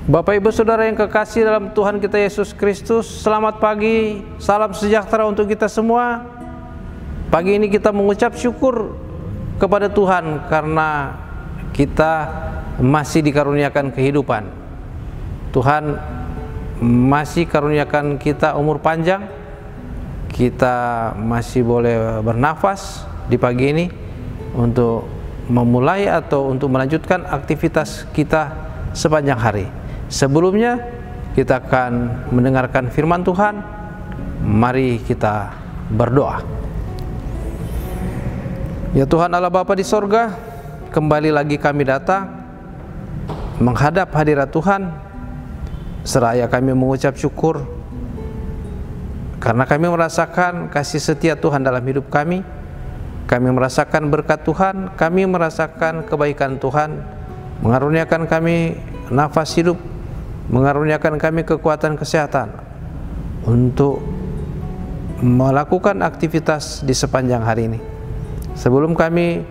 Bapak Ibu Saudara yang kekasih dalam Tuhan kita Yesus Kristus, selamat pagi, salam sejahtera untuk kita semua. Pagi ini kita mengucap syukur kepada Tuhan karena kita masih dikaruniakan kehidupan. Tuhan masih karuniakan kita umur panjang, kita masih boleh bernafas di pagi ini untuk memulai atau untuk melanjutkan aktivitas kita sepanjang hari. Sebelumnya kita akan mendengarkan firman Tuhan. Mari kita berdoa. Ya Tuhan Allah Bapa di sorga, kembali lagi kami datang menghadap hadirat Tuhan. Seraya kami mengucap syukur karena kami merasakan kasih setia Tuhan dalam hidup kami. Kami merasakan berkat Tuhan, kami merasakan kebaikan Tuhan, mengaruniakan kami nafas hidup, mengaruniakan kami kekuatan kesehatan untuk melakukan aktivitas di sepanjang hari ini. Sebelum kami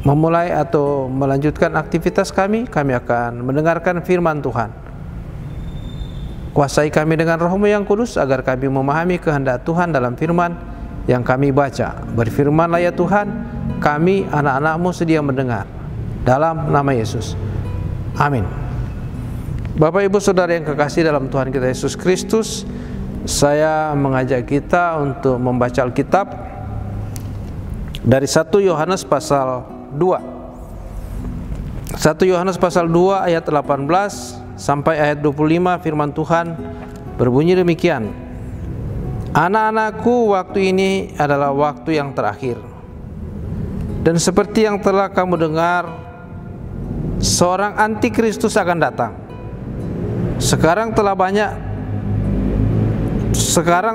memulai atau melanjutkan aktivitas kami akan mendengarkan firman Tuhan. Kuasai kami dengan Roh-Mu yang kudus agar kami memahami kehendak Tuhan dalam firman yang kami baca. Berfirmanlah ya Tuhan, kami anak-anak-Mu sedia mendengar. Dalam nama Yesus, amin. Bapak Ibu Saudara yang kekasih dalam Tuhan kita Yesus Kristus, saya mengajak kita untuk membaca Alkitab dari 1 Yohanes pasal 2. 1 Yohanes pasal 2 ayat 18 sampai ayat 25, firman Tuhan berbunyi demikian. Anak-anakku, waktu ini adalah waktu yang terakhir. Dan seperti yang telah kamu dengar, seorang antikristus akan datang. Sekarang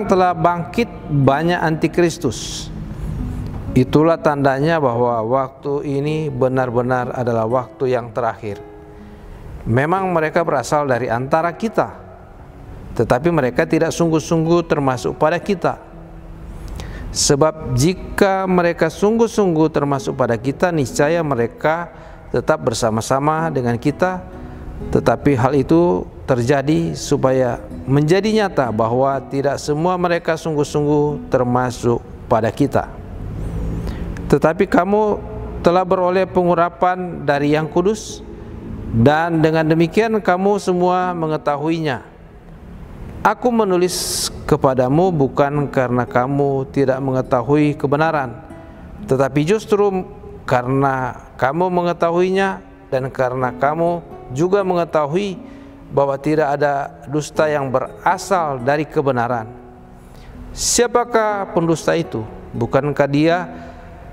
telah bangkit banyak antikristus. Itulah tandanya bahwa waktu ini benar-benar adalah waktu yang terakhir. Memang mereka berasal dari antara kita, tetapi mereka tidak sungguh-sungguh termasuk pada kita. Sebab jika mereka sungguh-sungguh termasuk pada kita, niscaya mereka tetap bersama-sama dengan kita. Tetapi hal itu terjadi supaya menjadi nyata bahwa tidak semua mereka sungguh-sungguh termasuk pada kita. Tetapi kamu telah beroleh pengurapan dari Yang Kudus, dan dengan demikian kamu semua mengetahuinya. Aku menulis kepadamu bukan karena kamu tidak mengetahui kebenaran, tetapi justru karena kamu mengetahuinya dan karena kamu juga mengetahui bahwa tidak ada dusta yang berasal dari kebenaran. Siapakah pendusta itu? Bukankah dia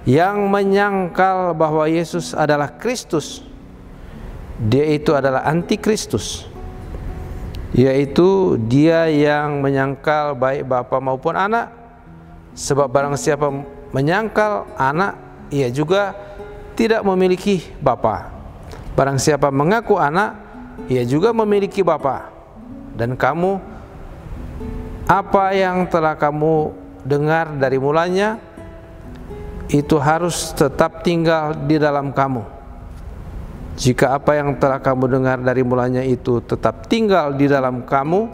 yang menyangkal bahwa Yesus adalah Kristus? Dia itu adalah antikristus, yaitu dia yang menyangkal baik bapa maupun anak. Sebab barang siapa menyangkal anak, ia juga tidak memiliki bapa. Barang siapa mengaku anak, ia juga memiliki bapa. Dan kamu, apa yang telah kamu dengar dari mulanya, itu harus tetap tinggal di dalam kamu. Jika apa yang telah kamu dengar dari mulanya itu tetap tinggal di dalam kamu,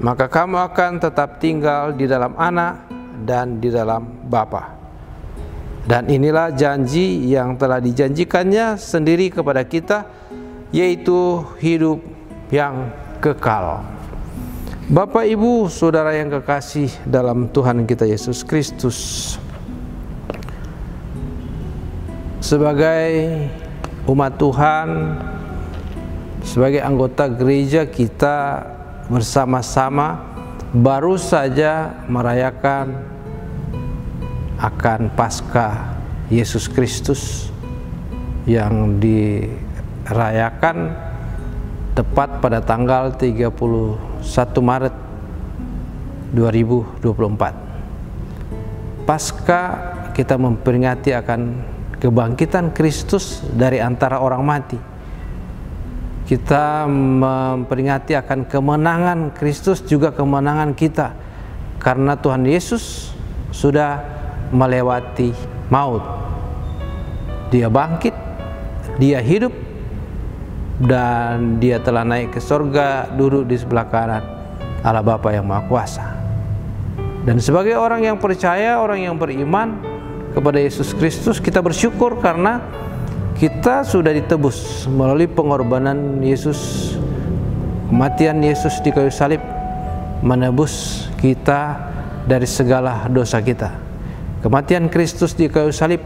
maka kamu akan tetap tinggal di dalam anak dan di dalam bapa. Dan inilah janji yang telah dijanjikannya sendiri kepada kita, yaitu hidup yang kekal. Bapak Ibu Saudara yang kekasih dalam Tuhan kita Yesus Kristus, sebagai umat Tuhan, sebagai anggota gereja, kita bersama-sama baru saja merayakan akan Paskah Yesus Kristus yang dirayakan tepat pada tanggal 31 Maret 2024. Paskah kita memperingati akan kebangkitan Kristus dari antara orang mati. Kita memperingati akan kemenangan Kristus, juga kemenangan kita, karena Tuhan Yesus sudah melewati maut. Dia bangkit, dia hidup, dan Dia telah naik ke surga, duduk di sebelah kanan Allah Bapa yang Maha Kuasa. Dan sebagai orang yang percaya, orang yang beriman kepada Yesus Kristus, kita bersyukur karena kita sudah ditebus melalui pengorbanan Yesus, kematian Yesus di kayu salib menebus kita dari segala dosa kita. Kematian Kristus di kayu salib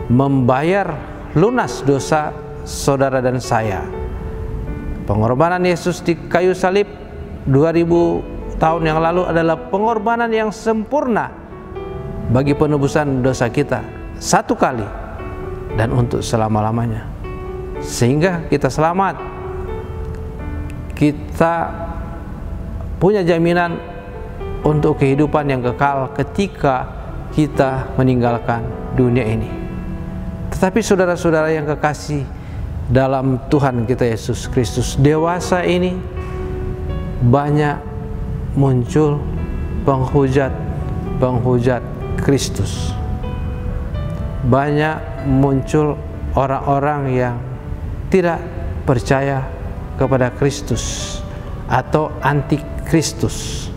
membayar lunas dosa saudara dan saya. Pengorbanan Yesus di kayu salib 2000 tahun yang lalu adalah pengorbanan yang sempurna bagi penebusan dosa kita satu kali dan untuk selama-lamanya, sehingga kita selamat. Kita punya jaminan untuk kehidupan yang kekal ketika kita meninggalkan dunia ini. Tetapi saudara-saudara yang kekasih dalam Tuhan kita Yesus Kristus, dewasa ini banyak muncul penghujat Kristus. Banyak muncul orang-orang yang tidak percaya kepada Kristus atau anti Kristus.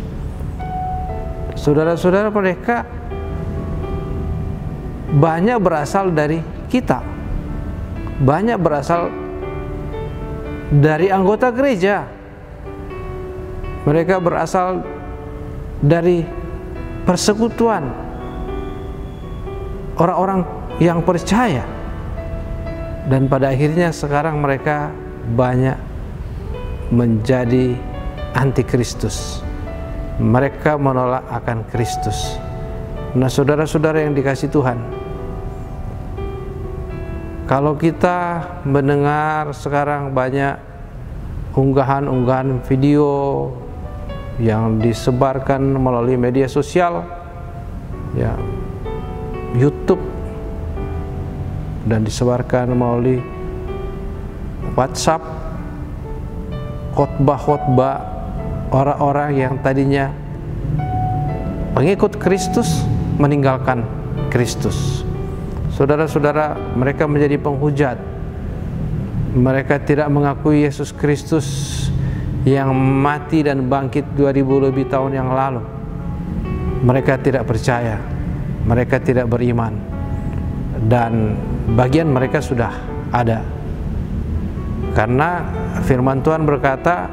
Saudara-saudara, mereka banyak berasal dari kita, banyak berasal dari anggota gereja, mereka berasal dari persekutuan orang-orang yang percaya, dan pada akhirnya sekarang mereka banyak menjadi antikristus. Mereka menolak akan Kristus. Nah, saudara-saudara yang dikasihi Tuhan, kalau kita mendengar sekarang banyak unggahan-unggahan video yang disebarkan melalui media sosial, ya, YouTube, dan disebarkan melalui WhatsApp, khotbah-khotbah orang-orang yang tadinya pengikut Kristus meninggalkan Kristus. Saudara-saudara, mereka menjadi penghujat. Mereka tidak mengakui Yesus Kristus yang mati dan bangkit 2000 lebih tahun yang lalu. Mereka tidak percaya, mereka tidak beriman, dan bagian mereka sudah ada. Karena firman Tuhan berkata,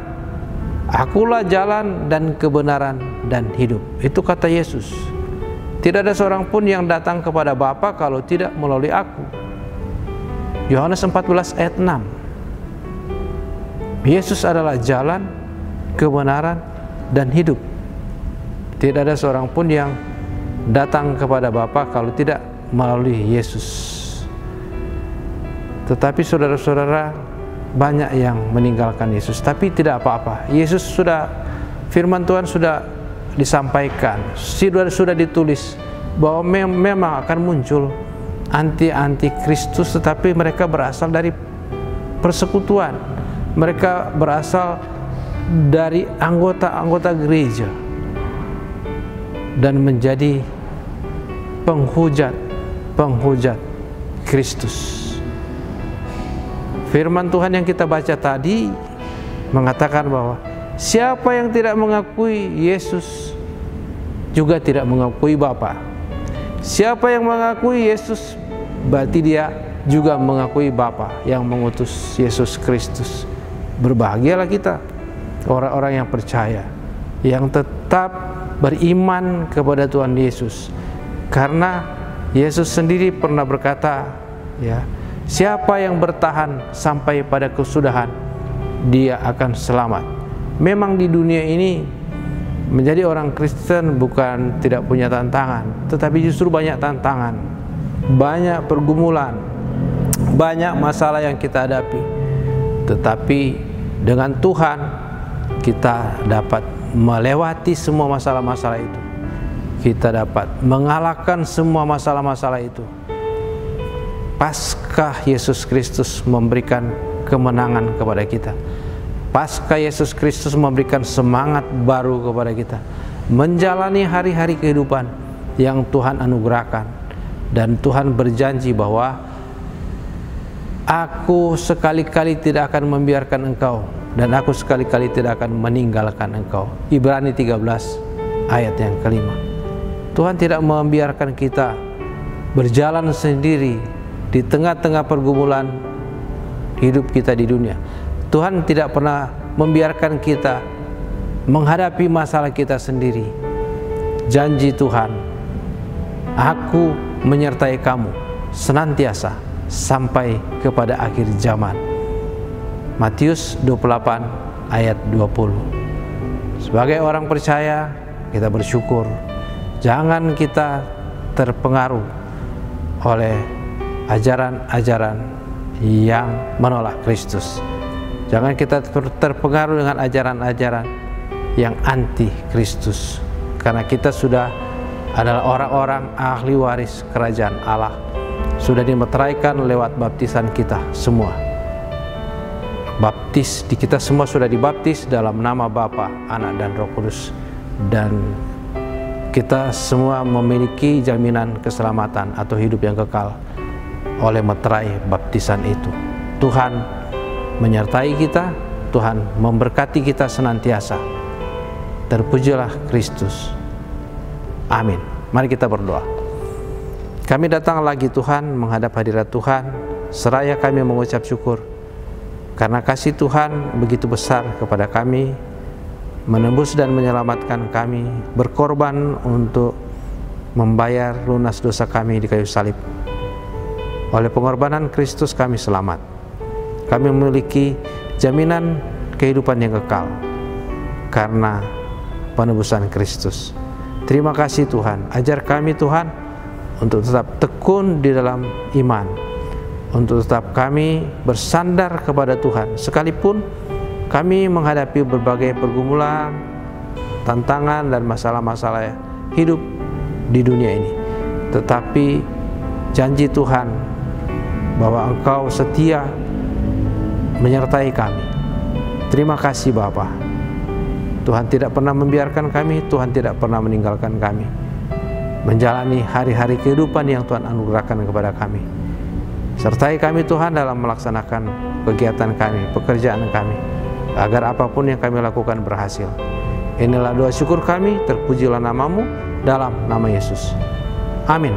"Akulah jalan dan kebenaran dan hidup." Itu kata Yesus. Tidak ada seorang pun yang datang kepada Bapa kalau tidak melalui aku. Yohanes 14 ayat 6. Yesus adalah jalan, kebenaran, dan hidup. Tidak ada seorang pun yang datang kepada Bapa kalau tidak melalui Yesus. Tetapi saudara-saudara, banyak yang meninggalkan Yesus, tapi tidak apa-apa. Yesus sudah, firman Tuhan sudah disampaikan, sudah ditulis bahwa memang akan muncul anti Kristus, tetapi mereka berasal dari persekutuan, mereka berasal dari anggota gereja dan menjadi penghujat Kristus. Firman Tuhan yang kita baca tadi mengatakan bahwa siapa yang tidak mengakui Yesus juga tidak mengakui Bapa. Siapa yang mengakui Yesus berarti dia juga mengakui Bapa yang mengutus Yesus Kristus. Berbahagialah kita, orang-orang yang percaya, yang tetap beriman kepada Tuhan Yesus. Karena Yesus sendiri pernah berkata, ya, siapa yang bertahan sampai pada kesudahan, dia akan selamat. Memang di dunia ini menjadi orang Kristen bukan tidak punya tantangan, tetapi justru banyak tantangan, banyak pergumulan, banyak masalah yang kita hadapi. Tetapi dengan Tuhan kita dapat melewati semua masalah-masalah itu. Kita dapat mengalahkan semua masalah-masalah itu. Paskah Yesus Kristus memberikan kemenangan kepada kita. Paskah Yesus Kristus memberikan semangat baru kepada kita menjalani hari-hari kehidupan yang Tuhan anugerahkan. Dan Tuhan berjanji bahwa Aku sekali-kali tidak akan membiarkan engkau, dan aku sekali-kali tidak akan meninggalkan engkau. Ibrani 13 ayat yang kelima. Tuhan tidak membiarkan kita berjalan sendiri di tengah-tengah pergumulan hidup kita di dunia. Tuhan tidak pernah membiarkan kita menghadapi masalah kita sendiri. Janji Tuhan, aku menyertai kamu senantiasa sampai kepada akhir zaman. Matius 28 ayat 20. Sebagai orang percaya, kita bersyukur. Jangan kita terpengaruh oleh ajaran-ajaran yang menolak Kristus. Jangan kita terpengaruh dengan ajaran-ajaran yang anti Kristus, karena kita sudah adalah orang-orang ahli waris kerajaan Allah, sudah dimeteraikan lewat baptisan kita semua. Kita semua sudah dibaptis dalam nama Bapa, Anak, dan Roh Kudus, dan kita semua memiliki jaminan keselamatan atau hidup yang kekal oleh meterai baptisan itu. Tuhan menyertai kita, Tuhan memberkati kita senantiasa. Terpujilah Kristus. Amin. Mari kita berdoa. Kami datang lagi Tuhan, menghadap hadirat Tuhan, seraya kami mengucap syukur karena kasih Tuhan begitu besar kepada kami, menembus dan menyelamatkan kami, berkorban untuk membayar lunas dosa kami di kayu salib. Oleh pengorbanan Kristus kami selamat. Kami memiliki jaminan kehidupan yang kekal karena penebusan Kristus. Terima kasih Tuhan. Ajar kami Tuhan untuk tetap tekun di dalam iman, untuk tetap kami bersandar kepada Tuhan sekalipun kami menghadapi berbagai pergumulan, tantangan, dan masalah-masalah hidup di dunia ini. Tetapi janji Tuhan bahwa Engkau setia menyertai kami. Terima kasih Bapa. Tuhan tidak pernah membiarkan kami, Tuhan tidak pernah meninggalkan kami menjalani hari-hari kehidupan yang Tuhan anugerahkan kepada kami. Sertai kami Tuhan dalam melaksanakan kegiatan kami, pekerjaan kami, agar apapun yang kami lakukan berhasil. Inilah doa syukur kami, terpujilah namamu dalam nama Yesus. Amin.